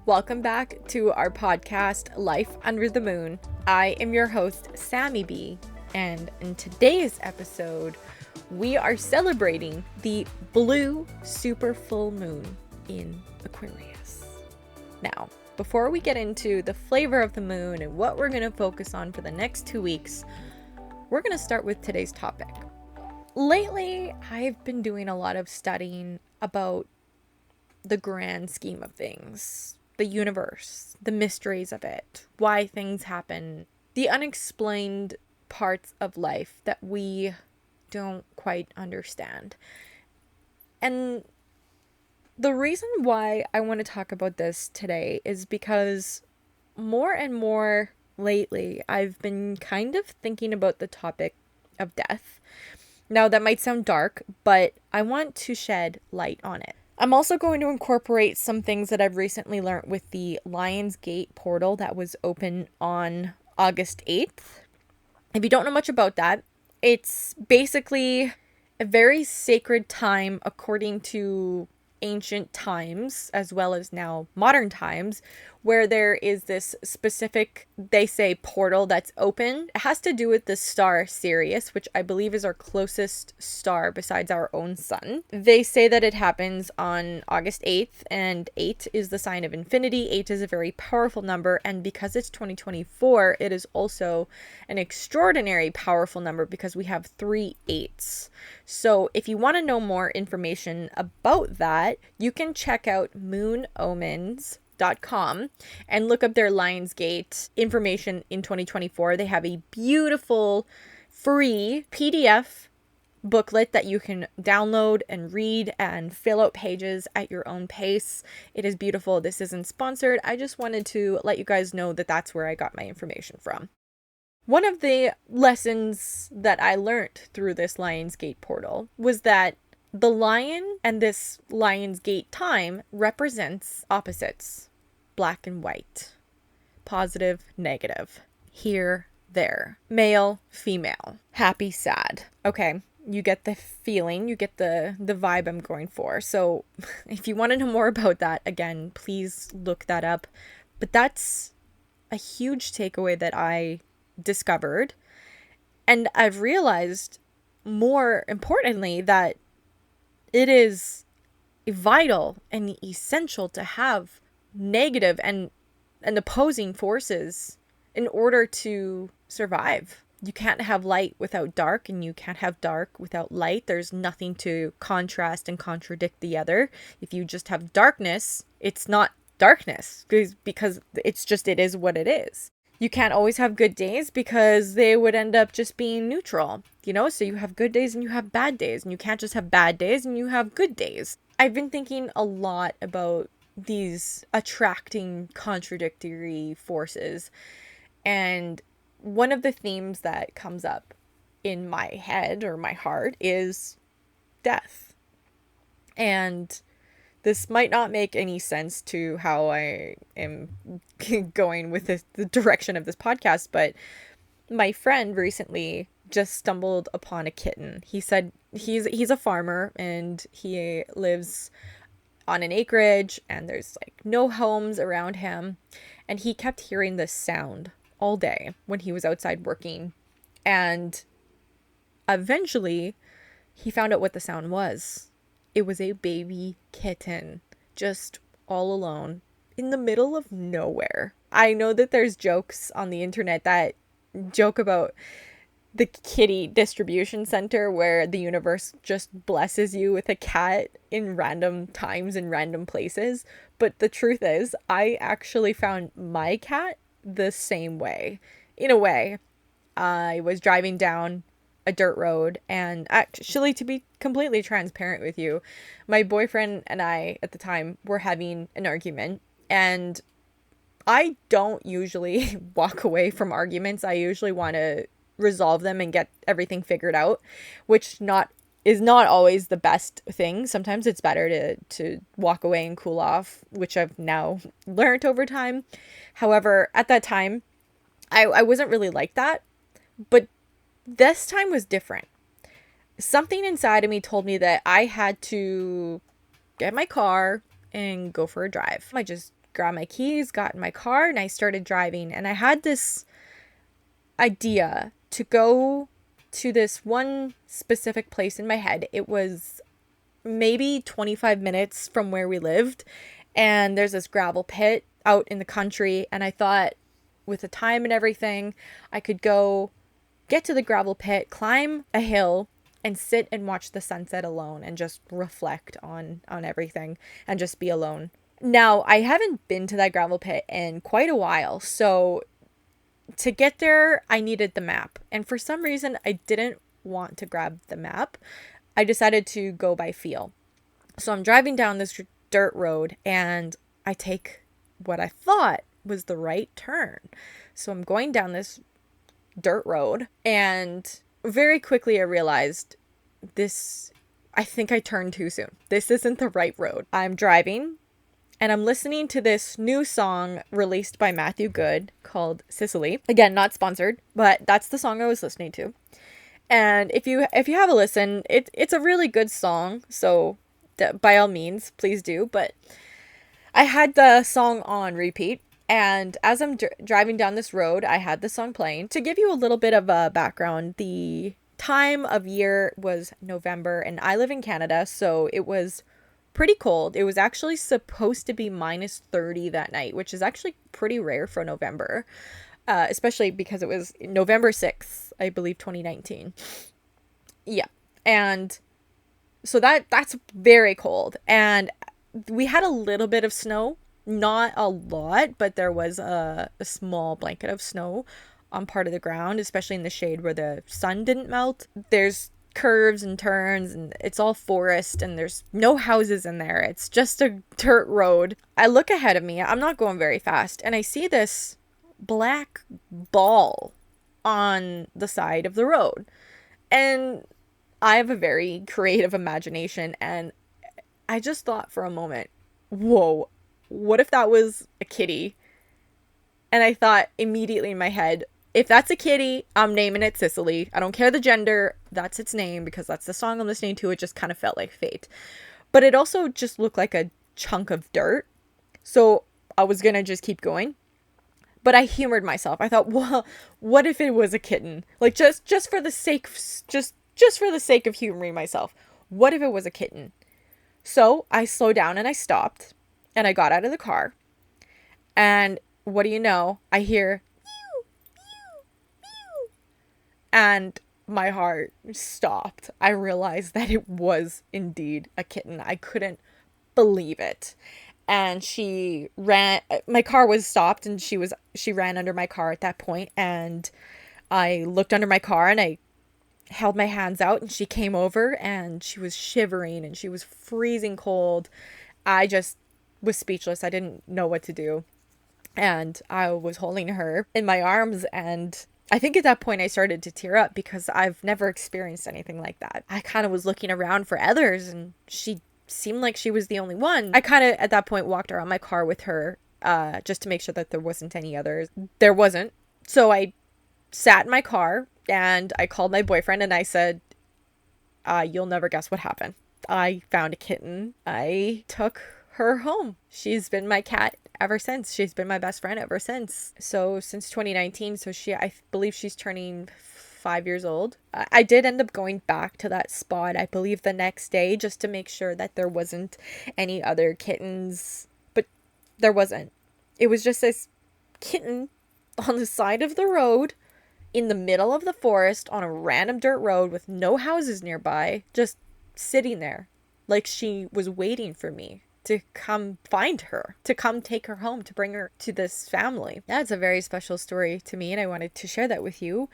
Welcome back to our podcast, Life Under the Moon. I am your host, Sammy B, and in today's episode, we are celebrating the blue super full moon in Aquarius. Now, before we get into the flavor of the moon and what we're going to focus on for the next 2 weeks, we're going to start with today's topic. Lately, I've been doing a lot of studying about the grand scheme of things. The universe, the mysteries of it, why things happen, the unexplained parts of life that we don't quite understand. And the reason why I want to talk about this today is because more and more lately, I've been kind of thinking about the topic of death. Now, that might sound dark, but I want to shed light on it. I'm also going to incorporate some things that I've recently learned with the Lion's Gate portal that was open on August 8th. If you don't know much about that, it's basically a very sacred time according to ancient times, as well as now modern times, where there is this specific, they say, portal that's open. It has to do with the star Sirius, which I believe is our closest star besides our own sun. They say that it happens on August 8th, and 8 is the sign of infinity. 8 is a very powerful number, and because it's 2024, it is also an extraordinary powerful number because we have 3 8s. So if you want to know more information about that, you can check out moonomens.com and look up their Lionsgate information in 2024. They have a beautiful free PDF booklet that you can download and read and fill out pages at your own pace. It is beautiful. This isn't sponsored. I just wanted to let you guys know that that's where I got my information from. One of the lessons that I learned through this Lionsgate portal was that the lion and this Lionsgate time represents opposites. Black and white. Positive, negative. Here, there. Male, female. Happy, sad. Okay, you get the feeling, you get the vibe I'm going for. So if you want to know more about that, again, please look that up. But that's a huge takeaway that I discovered. And I've realized, more importantly, that it is vital and essential to have negative and opposing forces in order to survive. You can't have light without dark, and you can't have dark without light. There's nothing to contrast and contradict the other. If you just have darkness, it's not darkness because it is what it is. You can't always have good days because they would end up just being neutral, so you have good days and you have bad days, and you can't just have bad days and you have good days. I've been thinking a lot about these attracting contradictory forces, and one of the themes that comes up in my head or my heart is death. And this might not make any sense to how I am going with the direction of this podcast, but my friend recently just stumbled upon a kitten. He said he's a farmer and he lives on an acreage and there's like no homes around him, and he kept hearing this sound all day when he was outside working, and eventually he found out what the sound was. It was a baby kitten, just all alone in the middle of nowhere. I know that there's jokes on the internet that joke about the kitty distribution center where the universe just blesses you with a cat in random times and random places. But the truth is, I actually found my cat the same way. In a way, I was driving down a dirt road, and actually, to be completely transparent with you, my boyfriend and I at the time were having an argument, and I don't usually walk away from arguments. I usually want to resolve them and get everything figured out, which is not always the best thing. Sometimes it's better to walk away and cool off, which I've now learned over time. However, at that time, I wasn't really like that, but this time was different. Something inside of me told me that I had to get my car and go for a drive. I just grabbed my keys, got in my car, and I started driving. And I had this idea to go to this one specific place in my head. It was maybe 25 minutes from where we lived, and there's this gravel pit out in the country, and I thought with the time and everything, I could go get to the gravel pit, climb a hill, and sit and watch the sunset alone and just reflect on everything and just be alone. Now, I haven't been to that gravel pit in quite a while, so to get there, I needed the map. And for some reason, I didn't want to grab the map. I decided to go by feel. So I'm driving down this dirt road, and I take what I thought was the right turn. So I'm going down this dirt road, and very quickly I realized I think I turned too soon. This isn't the right road. I'm driving, and I'm listening to this new song released by Matthew Good called Sicily. Again, not sponsored, but that's the song I was listening to. And if you have a listen, it's a really good song, so by all means, please do. But I had the song on repeat, and as I'm driving down this road, I had the song playing. To give you a little bit of a background, the time of year was November, and I live in Canada, so it was pretty cold. It was actually supposed to be minus 30 that night, which is actually pretty rare for November, especially because it was November 6th, I believe, 2019. Yeah. And so that's very cold. And we had a little bit of snow, not a lot, but there was a small blanket of snow on part of the ground, especially in the shade where the sun didn't melt. There's curves and turns, and it's all forest, and there's no houses in there. It's just a dirt road. I look ahead of me. I'm not going very fast, and I see this black ball on the side of the road. And I have a very creative imagination, and I just thought for a moment, whoa, what if that was a kitty? And I thought immediately in my head, if that's a kitty, I'm naming it Sicily. I don't care the gender, that's its name, because that's the song I'm listening to. It just kind of felt like fate. But it also just looked like a chunk of dirt. So I was gonna just keep going. But I humored myself. I thought, well, what if it was a kitten? Like just for the sake of humoring myself. What if it was a kitten? So I slowed down and I stopped, and I got out of the car. And what do you know? I hear meow, meow, meow. And my heart stopped. I realized that it was indeed a kitten. I couldn't believe it. And she ran, my car was stopped, and she ran under my car at that point. And I looked under my car, and I held my hands out, and she came over, and she was shivering, and she was freezing cold. I just was speechless. I didn't know what to do. And I was holding her in my arms, and I think at that point I started to tear up because I've never experienced anything like that. I kind of was looking around for others, and she seemed like she was the only one. I kind of at that point walked around my car with her just to make sure that there wasn't any others. There wasn't. So I sat in my car, and I called my boyfriend, and I said, you'll never guess what happened. I found a kitten. I took her home. She's been my cat ever since. She's been my best friend ever since. So since 2019, so I believe she's turning 5 years old. I did end up going back to that spot, I believe the next day, just to make sure that there wasn't any other kittens, but there wasn't. It was just this kitten on the side of the road in the middle of the forest on a random dirt road with no houses nearby, just sitting there like she was waiting for me to come find her, to come take her home, to bring her to this family. That's a very special story to me, and I wanted to share that with you.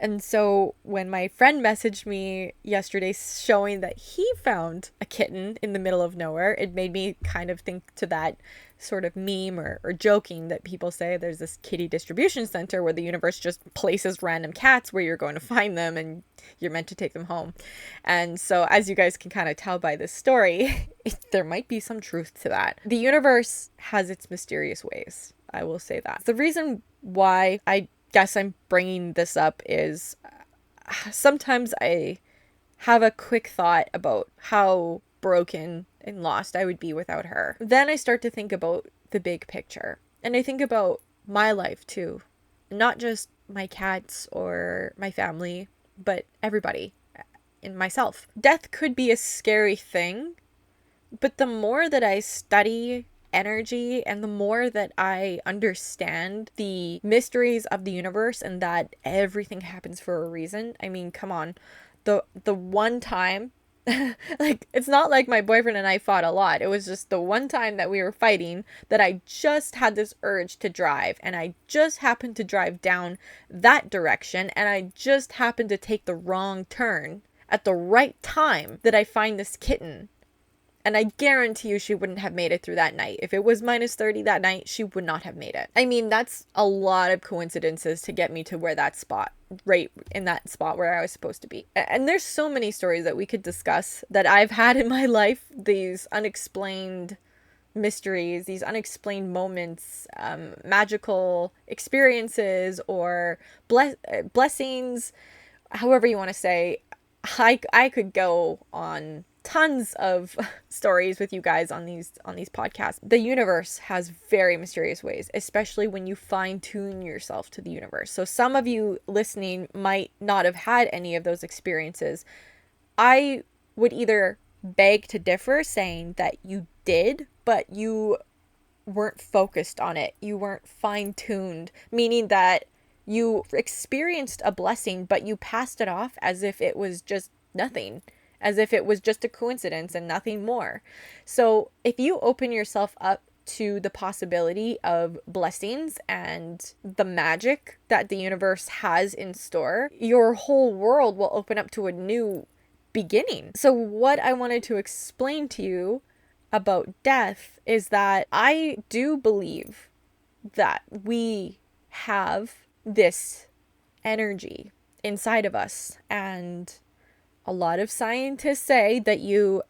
And so when my friend messaged me yesterday showing that he found a kitten in the middle of nowhere, it made me kind of think to that sort of meme or joking that people say there's this kitty distribution center where the universe just places random cats where you're going to find them and you're meant to take them home. And so as you guys can kind of tell by this story, there might be some truth to that. The universe has its mysterious ways. I will say that. The reason why I guess I'm bringing this up is sometimes I have a quick thought about how broken and lost I would be without her. Then I start to think about the big picture. And I think about my life too, not just my cats or my family, but everybody and myself. Death could be a scary thing, but the more that I study energy and the more that I understand the mysteries of the universe and that everything happens for a reason. I mean, come on. The one time like, it's not like my boyfriend and I fought a lot. It was just the one time that we were fighting that I just had this urge to drive, and I just happened to drive down that direction, and I just happened to take the wrong turn at the right time that I find this kitten. And I guarantee you she wouldn't have made it through that night. If it was minus 30 that night, she would not have made it. I mean, that's a lot of coincidences to get me to where that spot, right in that spot where I was supposed to be. And there's so many stories that we could discuss that I've had in my life, these unexplained mysteries, these unexplained moments, magical experiences, or blessings, however you want to say. I could go on tons of stories with you guys on these podcasts. The universe has very mysterious ways, especially when you fine tune yourself to the universe. So some of you listening might not have had any of those experiences. I would either beg to differ, saying that you did, but you weren't focused on it. You weren't fine tuned, meaning that you experienced a blessing, but you passed it off as if it was just nothing, as if it was just a coincidence and nothing more. So if you open yourself up to the possibility of blessings and the magic that the universe has in store, your whole world will open up to a new beginning. So what I wanted to explain to you about death is that I do believe that we have this energy inside of us, and a lot of scientists say that you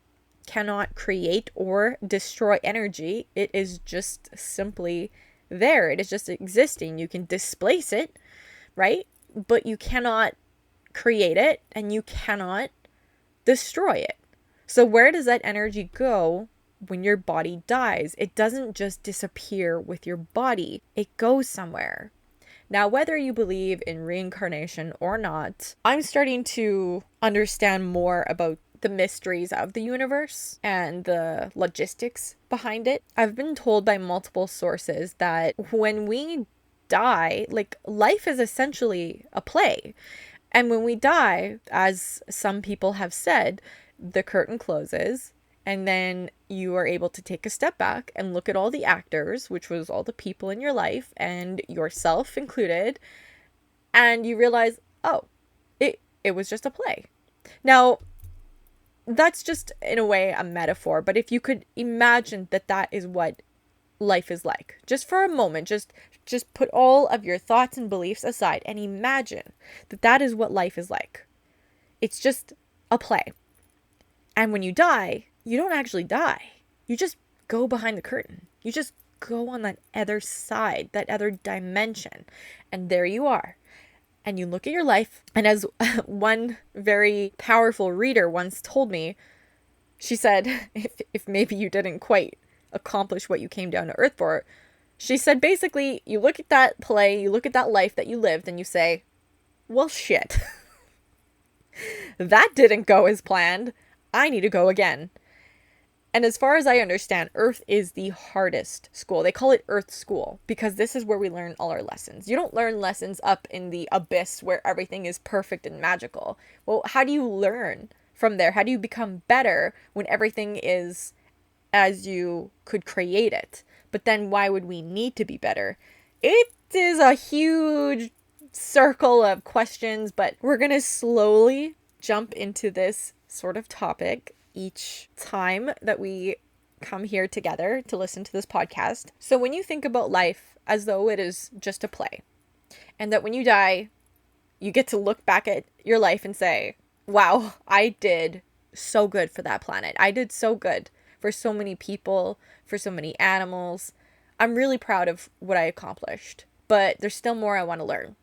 cannot create or destroy energy. It is just simply there. It is just existing. You can displace it, right? But you cannot create it, and you cannot destroy it. So where does that energy go when your body dies? It doesn't just disappear with your body. It goes somewhere. Now, whether you believe in reincarnation or not, I'm starting to understand more about the mysteries of the universe and the logistics behind it. I've been told by multiple sources that when we die, like, life is essentially a play. And when we die, as some people have said, the curtain closes, and then you are able to take a step back and look at all the actors, which was all the people in your life and yourself included, and you realize, oh, it was just a play. Now, that's just in a way a metaphor, but if you could imagine that is what life is like, just for a moment, just put all of your thoughts and beliefs aside and imagine that is what life is like. It's just a play. And when you die, you don't actually die. You just go behind the curtain. You just go on that other side, that other dimension. And there you are. And you look at your life. And as one very powerful reader once told me, she said, if maybe you didn't quite accomplish what you came down to earth for, she said, basically, you look at that play, you look at that life that you lived, and you say, well, shit. That didn't go as planned. I need to go again. And as far as I understand, Earth is the hardest school. They call it Earth School because this is where we learn all our lessons. You don't learn lessons up in the abyss where everything is perfect and magical. Well, how do you learn from there? How do you become better when everything is as you could create it? But then why would we need to be better? It is a huge circle of questions, but we're going to slowly jump into this sort of topic each time that we come here together to listen to this podcast. So when you think about life as though it is just a play, and that when you die, you get to look back at your life and say, wow, I did so good for that planet. I did so good for so many people, for so many animals. I'm really proud of what I accomplished, but there's still more I want to learn.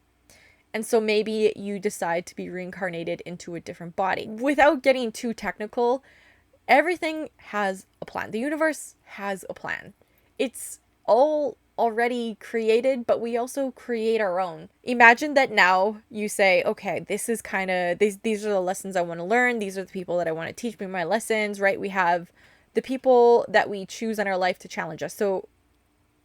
And so maybe you decide to be reincarnated into a different body. Without getting too technical, everything has a plan. The universe has a plan. It's all already created, but we also create our own. Imagine that now you say, okay, this is kind of, these are the lessons I want to learn. These are the people that I want to teach me my lessons, right? We have the people that we choose in our life to challenge us. So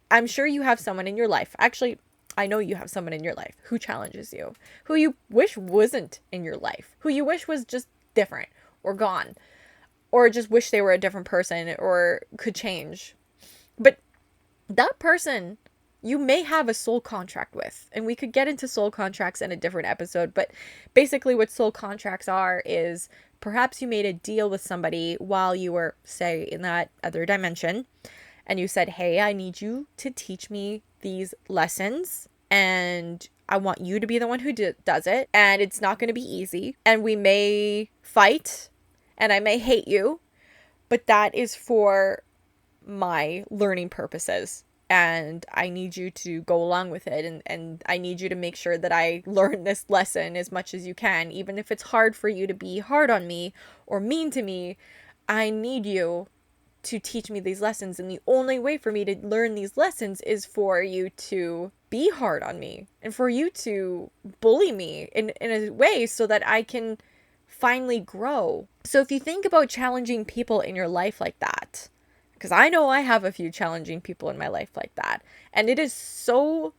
I'm sure you have someone in your life. Actually, I know you have someone in your life who challenges you, who you wish wasn't in your life, who you wish was just different or gone, or just wish they were a different person or could change. But that person you may have a soul contract with, and we could get into soul contracts in a different episode, but basically what soul contracts are is perhaps you made a deal with somebody while you were, say, in that other dimension, and you said, hey, I need you to teach me these lessons, and I want you to be the one who does it, and it's not going to be easy, and we may fight, and I may hate you, but that is for my learning purposes, and I need you to go along with it, and I need you to make sure that I learn this lesson as much as you can, even if it's hard for you to be hard on me or mean to me. I need you to teach me these lessons, and the only way for me to learn these lessons is for you to be hard on me and for you to bully me in a way so that I can finally grow. So if you think about challenging people in your life like that, because I know I have a few challenging people in my life like that, and it is so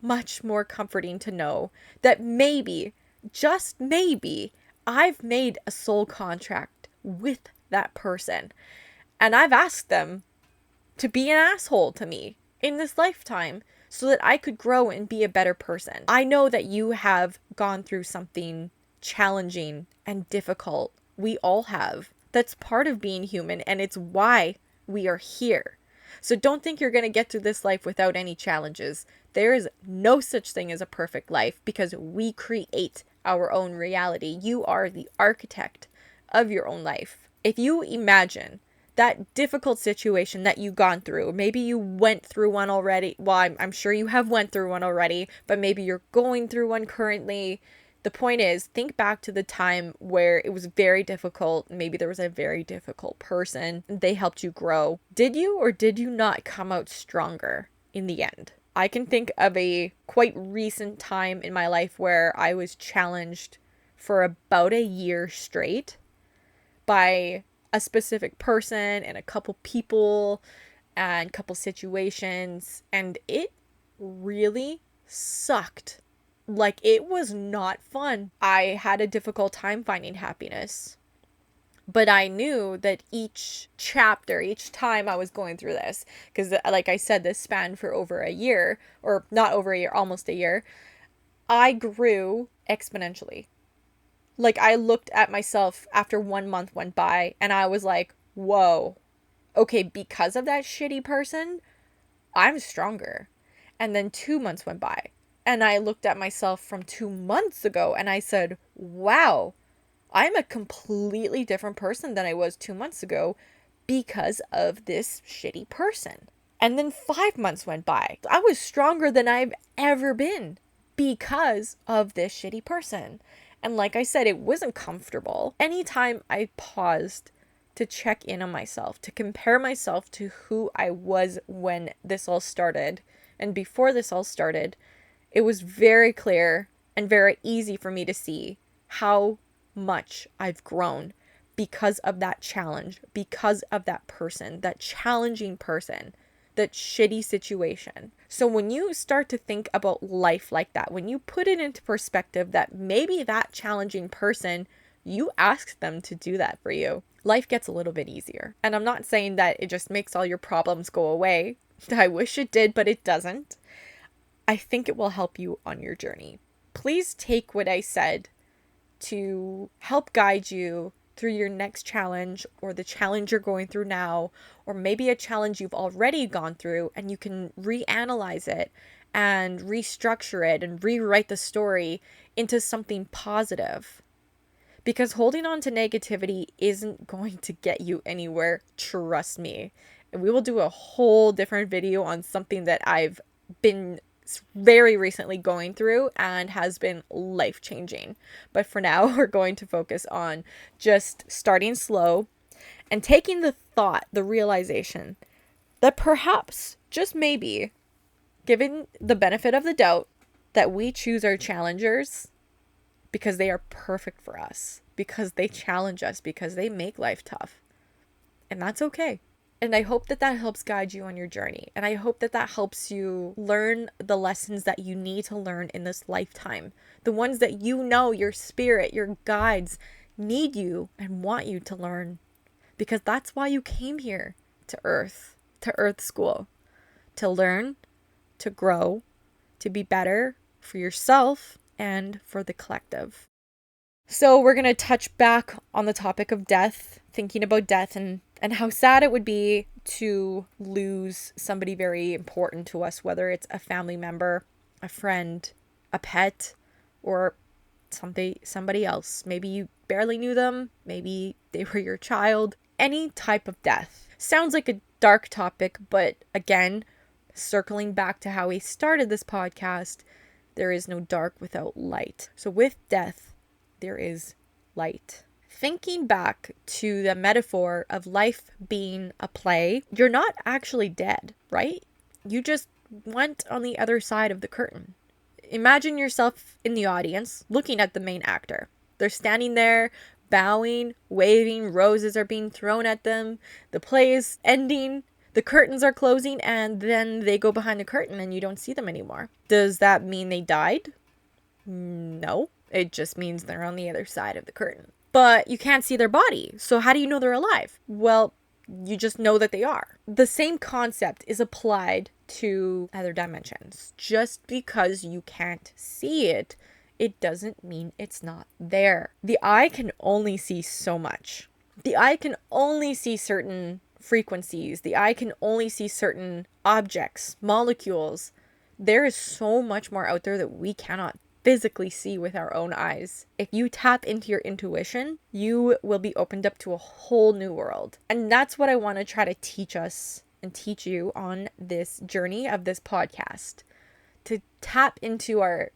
much more comforting to know that maybe, just maybe, I've made a soul contract with that person, and I've asked them to be an asshole to me in this lifetime so that I could grow and be a better person. I know that you have gone through something challenging and difficult. We all have. That's part of being human, and it's why we are here. So don't think you're going to get through this life without any challenges. There is no such thing as a perfect life because we create our own reality. You are the architect of your own life. If you imagine that difficult situation that you've gone through, maybe you went through one already. Well, I'm sure you have went through one already, but maybe you're going through one currently. The point is, think back to the time where it was very difficult. Maybe there was a very difficult person. They helped you grow. Did you or did you not come out stronger in the end? I can think of a quite recent time in my life where I was challenged for about a year straight by a specific person and a couple people and couple situations, and it really sucked. Like, it was not fun. I had a difficult time finding happiness. But I knew that each chapter, each time I was going through this, because like I said, this spanned for over a year, or not over a year, almost a year, I grew exponentially. Like, I looked at myself after 1 month went by, and I was like, whoa, okay, because of that shitty person, I'm stronger. And then 2 months went by. And I looked at myself from 2 months ago and I said, wow, I'm a completely different person than I was 2 months ago because of this shitty person. And then 5 months went by. I was stronger than I've ever been because of this shitty person. And like I said, it wasn't comfortable. Anytime I paused to check in on myself, to compare myself to who I was when this all started and before this all started, it was very clear and very easy for me to see how much I've grown because of that challenge, because of that person, that challenging person, that shitty situation. So when you start to think about life like that, when you put it into perspective that maybe that challenging person, you asked them to do that for you, life gets a little bit easier. And I'm not saying that it just makes all your problems go away. I wish it did, but it doesn't. I think it will help you on your journey. Please take what I said to help guide you through your next challenge, or the challenge you're going through now, or maybe a challenge you've already gone through, and you can reanalyze it and restructure it and rewrite the story into something positive. Because holding on to negativity isn't going to get you anywhere, trust me. And we will do a whole different video on something that I've been very recently going through and has been life-changing. But for now, we're going to focus on just starting slow and taking the thought, the realization, that perhaps, just maybe, given the benefit of the doubt, that we choose our challengers because they are perfect for us, because they challenge us, because they make life tough. And that's okay. And I hope that that helps guide you on your journey. And I hope that that helps you learn the lessons that you need to learn in this lifetime. The ones that you know your spirit, your guides need you and want you to learn. Because that's why you came here to Earth School. To learn, to grow, to be better for yourself and for the collective. So we're going to touch back on the topic of death, thinking about death and how sad it would be to lose somebody very important to us, whether it's a family member, a friend, a pet, or somebody else. Maybe you barely knew them, maybe they were your child. Any type of death. Sounds like a dark topic, but again, circling back to how we started this podcast, there is no dark without light. So with death, there is light. Thinking back to the metaphor of life being a play, you're not actually dead, right? You just went on the other side of the curtain. Imagine yourself in the audience looking at the main actor. They're standing there, bowing, waving, roses are being thrown at them. The play is ending, the curtains are closing, and then they go behind the curtain and you don't see them anymore. Does that mean they died? No, it just means they're on the other side of the curtain. But you can't see their body, so how do you know they're alive? Well, you just know that they are. The same concept is applied to other dimensions. Just because you can't see it, it doesn't mean it's not there. The eye can only see so much. The eye can only see certain frequencies. The eye can only see certain objects, molecules. There is so much more out there that we cannot physically see with our own eyes. If you tap into your intuition, you will be opened up to a whole new world. And that's what I want to try to teach us and teach you on this journey of this podcast. To tap into our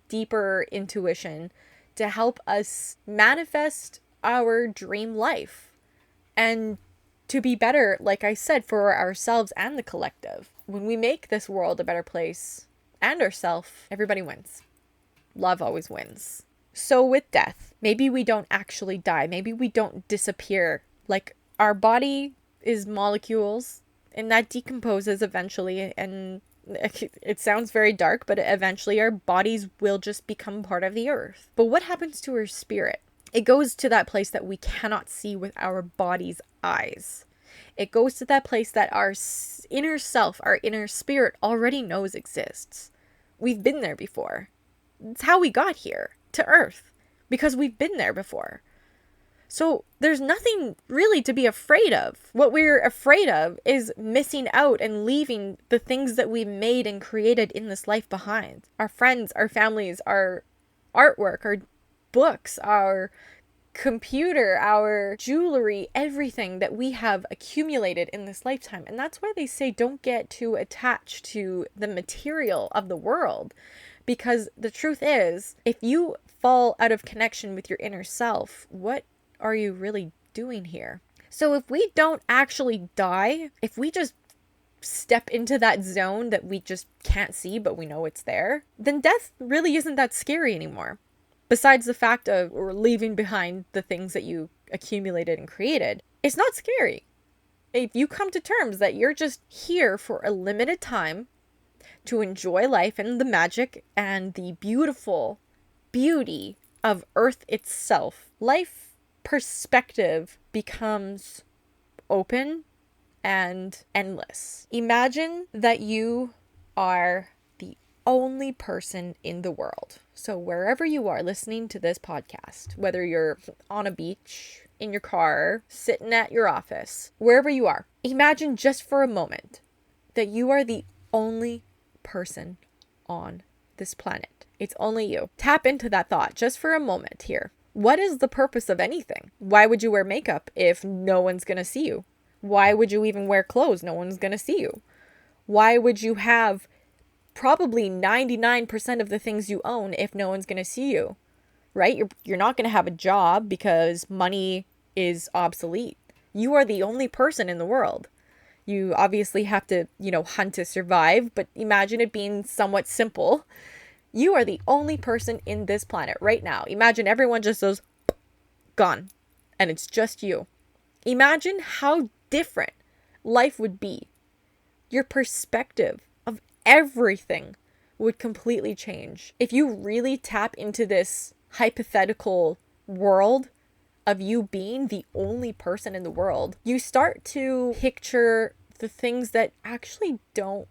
deeper intuition to help us manifest our dream life and to be better, like I said, for ourselves and the collective. When we make this world a better place and ourselves, everybody wins. Love always wins. So with death, maybe we don't actually die. Maybe we don't disappear. Like, our body is molecules and that decomposes eventually, and it sounds very dark, but eventually our bodies will just become part of the earth. But what happens to our spirit? It goes to that place that we cannot see with our body's eyes. It goes to that place that our inner self, our inner spirit already knows exists. We've been there before. It's how we got here to Earth, because we've been there before. So there's nothing really to be afraid of. What we're afraid of is missing out and leaving the things that we made and created in this life behind. Our friends, our families, our artwork, our books, our computer, our jewelry, everything that we have accumulated in this lifetime. And that's why they say don't get too attached to the material of the world. Because the truth is, if you fall out of connection with your inner self, what are you really doing here? So if we don't actually die, if we just step into that zone that we just can't see, but we know it's there, then death really isn't that scary anymore. Besides the fact of leaving behind the things that you accumulated and created, it's not scary. If you come to terms that you're just here for a limited time to enjoy life and the magic and the beautiful beauty of Earth itself, life perspective becomes open and endless. Imagine that you are the only person in the world. So wherever you are listening to this podcast, whether you're on a beach, in your car, sitting at your office, wherever you are, imagine just for a moment that you are the only person on this planet. It's only you. Tap into that thought just for a moment here. What is the purpose of anything? Why would you wear makeup if no one's gonna see you? Why would you even wear clothes? No one's gonna see you. Why would you have probably 99% of the things you own if no one's gonna see you? Right? You're not gonna have a job because money is obsolete. You are the only person in the world. You obviously have to, hunt to survive, but imagine it being somewhat simple. You are the only person in this planet right now. Imagine everyone just goes gone, and it's just you. Imagine how different life would be. Your perspective of everything would completely change. If you really tap into this hypothetical world of you being the only person in the world, you start to picture the things that actually don't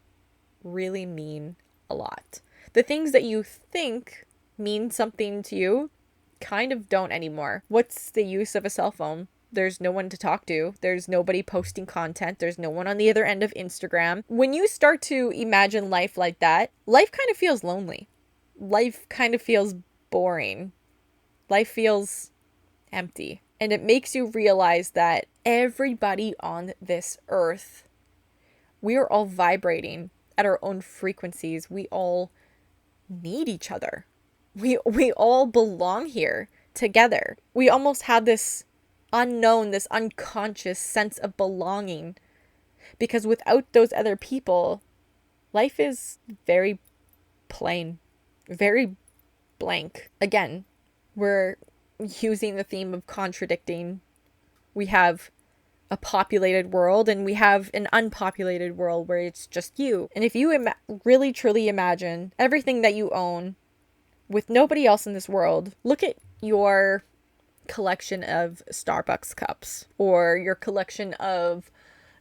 really mean a lot. The things that you think mean something to you kind of don't anymore. What's the use of a cell phone? There's no one to talk to. There's nobody posting content. There's no one on the other end of Instagram. When you start to imagine life like that, life kind of feels lonely. Life kind of feels boring. Life feels empty. And it makes you realize that everybody on this earth, we are all vibrating at our own frequencies. We all need each other. We all belong here together. We almost have this unknown, this unconscious sense of belonging, because without those other people, life is very plain, very blank. Again, we're using the theme of contradicting. We have a populated world and we have an unpopulated world where it's just you. And if you really truly imagine everything that you own with nobody else in this world, look at your collection of Starbucks cups or your collection of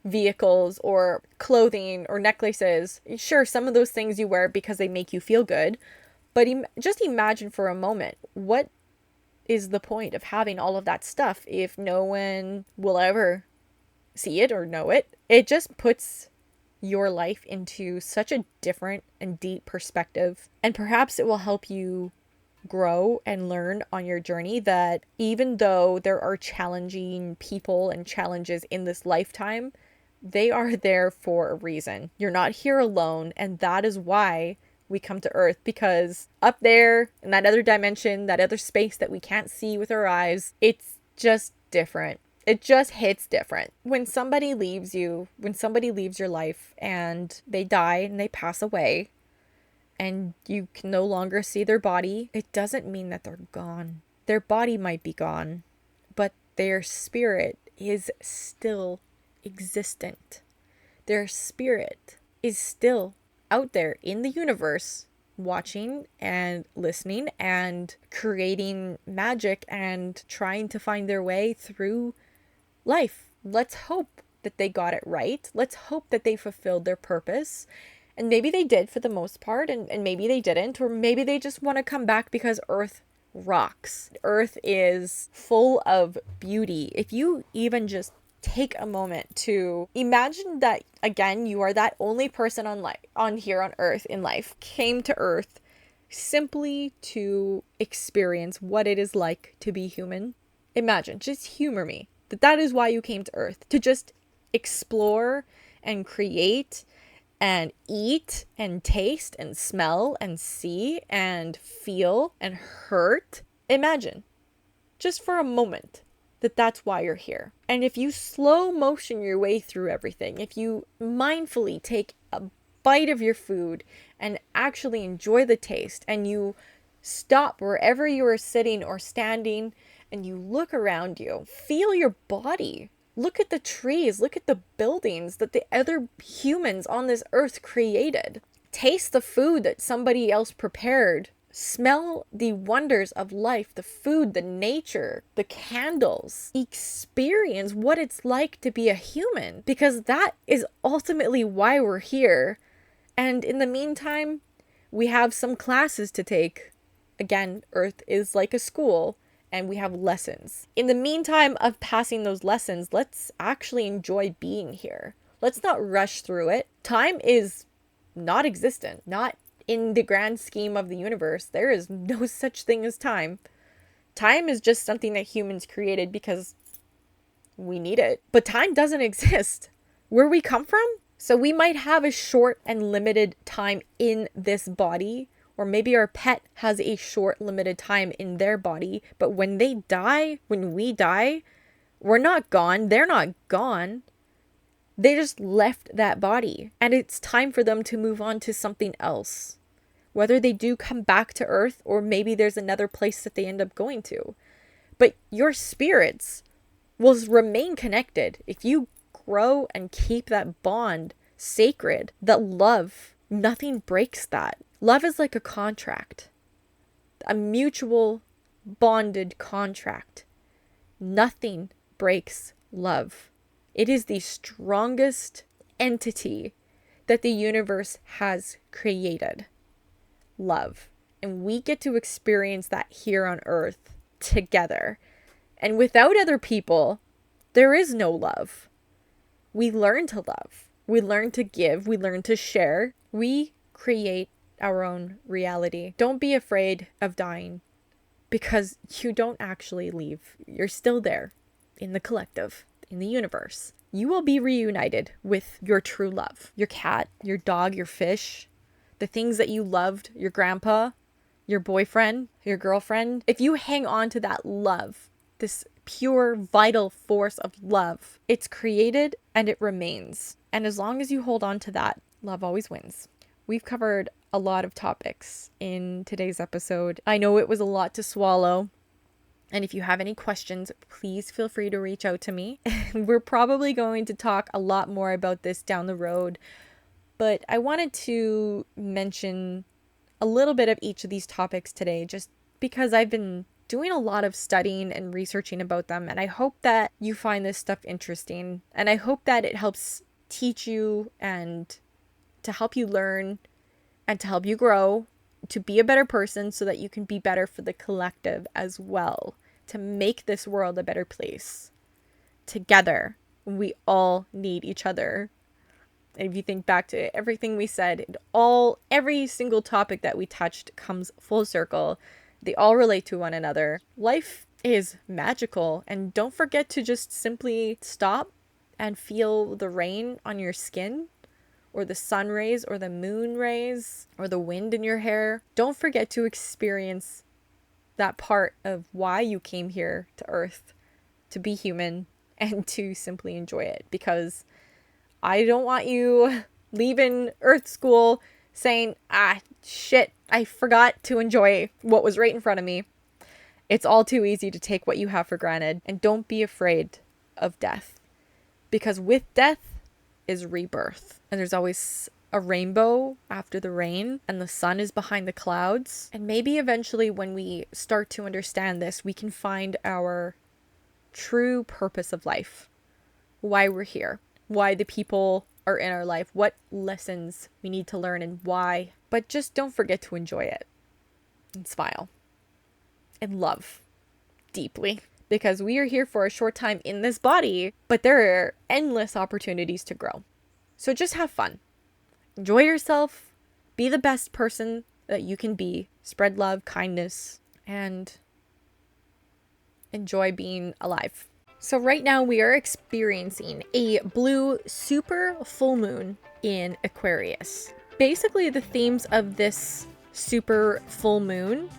vehicles or clothing or necklaces. Sure, some of those things you wear because they make you feel good, but just imagine for a moment, what is the point of having all of that stuff if no one will ever see it or know it? It just puts your life into such a different and deep perspective, and perhaps it will help you grow and learn on your journey that even though there are challenging people and challenges in this lifetime, they are there for a reason. You're not here alone, and that is why we come to Earth, because up there in that other dimension, that other space that we can't see with our eyes, it's just different. It just hits different. When somebody leaves you, when somebody leaves your life and they die and they pass away and you can no longer see their body, it doesn't mean that they're gone. Their body might be gone, but their spirit is still existent. Their spirit is still out there in the universe, watching and listening and creating magic and trying to find their way through life. Let's hope that they got it right. Let's hope that they fulfilled their purpose. And maybe they did for the most part, and maybe they didn't, or maybe they just want to come back because Earth rocks. Earth is full of beauty. If you even just take a moment to imagine that, again, you are that only person on here on Earth in life, came to Earth simply to experience what it is like to be human. Imagine, just humor me, that is why you came to Earth, to just explore and create and eat and taste and smell and see and feel and hurt. Imagine, just for a moment, that's why you're here. And if you slow motion your way through everything, if you mindfully take a bite of your food and actually enjoy the taste, and you stop wherever you are sitting or standing and you look around you, feel your body, look at the trees, look at the buildings that the other humans on this earth created, taste the food that somebody else prepared, smell the wonders of life, the food, the nature, the candles. Experience what it's like to be a human, because that is ultimately why we're here. And in the meantime, we have some classes to take. Again, Earth is like a school, and we have lessons. In the meantime of passing those lessons, let's actually enjoy being here. Let's not rush through it. Time is not existent, not in the grand scheme of the universe. There is no such thing as time. Time is just something that humans created because we need it. But time doesn't exist where we come from. So we might have a short and limited time in this body, or maybe our pet has a short limited time in their body. But when they die, when we die, we're not gone. They're not gone. They just left that body, and it's time for them to move on to something else. Whether they do come back to Earth, or maybe there's another place that they end up going to. But your spirits will remain connected if you grow and keep that bond sacred. That love, nothing breaks that. Love is like a contract, a mutual bonded contract. Nothing breaks love. It is the strongest entity that the universe has created. Love. And we get to experience that here on Earth together. And without other people, there is no love. We learn to love. We learn to give. We learn to share. We create our own reality. Don't be afraid of dying, because you don't actually leave. You're still there in the collective, in the universe. You will be reunited with your true love. Your cat, your dog, your fish, the things that you loved, your grandpa, your boyfriend, your girlfriend. If you hang on to that love, this pure, vital force of love, it's created and it remains. And as long as you hold on to that, love always wins. We've covered a lot of topics in today's episode. I know it was a lot to swallow. And if you have any questions, please feel free to reach out to me. We're probably going to talk a lot more about this down the road. But I wanted to mention a little bit of each of these topics today, just because I've been doing a lot of studying and researching about them. And I hope that you find this stuff interesting. And I hope that it helps teach you and to help you learn and to help you grow, to be a better person so that you can be better for the collective as well, to make this world a better place. Together, we all need each other. And if you think back to everything we said, every single topic that we touched comes full circle. They all relate to one another. Life is magical, and don't forget to just simply stop and feel the rain on your skin, or the sun rays, or the moon rays, or the wind in your hair. Don't forget to experience that part of why you came here to Earth, to be human, and to simply enjoy it. Because I don't want you leaving Earth school saying, shit, I forgot to enjoy what was right in front of me. It's all too easy to take what you have for granted. And don't be afraid of death. Because with death is rebirth. And there's always a rainbow after the rain, and the sun is behind the clouds. And maybe eventually when we start to understand this, we can find our true purpose of life. Why we're here. Why the people are in our life. What lessons we need to learn and why. But just don't forget to enjoy it. And smile. And love. Deeply. Because we are here for a short time in this body, but there are endless opportunities to grow. So just have fun. Enjoy yourself. Be the best person that you can be. Spread love, kindness, and enjoy being alive. So right now we are experiencing a blue super full moon in Aquarius. Basically, the themes of this super full moon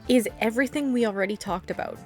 is everything we already talked about.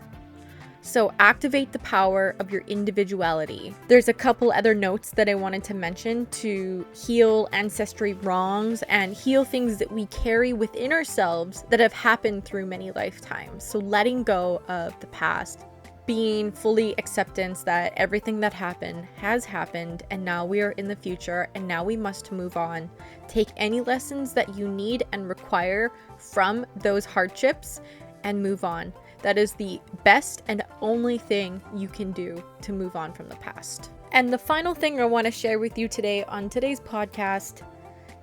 So activate the power of your individuality. There's a couple other notes that I wanted to mention to heal ancestry wrongs and heal things that we carry within ourselves that have happened through many lifetimes. So letting go of the past, being fully acceptance that everything that happened has happened, and now we are in the future, and now we must move on. Take any lessons that you need and require from those hardships and move on. That is the best and only thing you can do to move on from the past. And the final thing I want to share with you today on today's podcast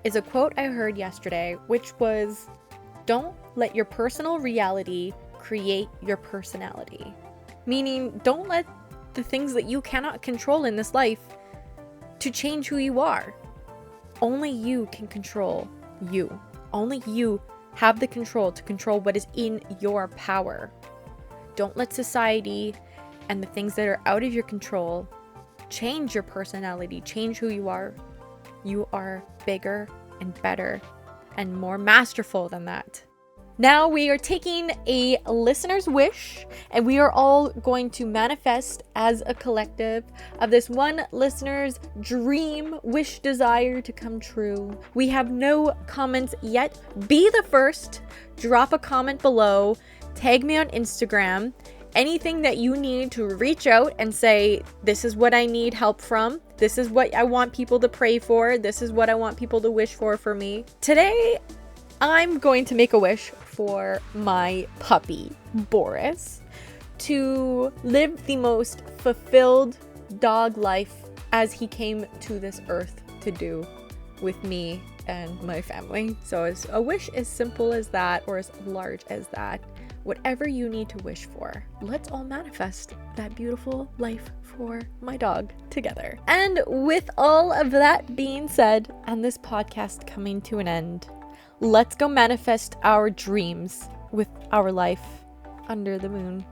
is a quote I heard yesterday, which was, "Don't let your personal reality create your personality." Meaning, don't let the things that you cannot control in this life to change who you are. Only you can control you. Only you have the control to control what is in your power. Don't let society and the things that are out of your control change your personality, change who you are. You are bigger and better and more masterful than that. Now we are taking a listener's wish, and we are all going to manifest as a collective of this one listener's dream, wish, desire to come true. We have no comments yet. Be the first. Drop a comment below. Tag me on Instagram. Anything that you need to reach out and say, this is what I need help from. This is what I want people to pray for. This is what I want people to wish for me. Today, I'm going to make a wish for my puppy, Boris, to live the most fulfilled dog life as he came to this earth to do with me and my family. So it's a wish as simple as that, or as large as that. Whatever you need to wish for, let's all manifest that beautiful life for my dog together. And with all of that being said, and this podcast coming to an end, let's go manifest our dreams with our life under the moon.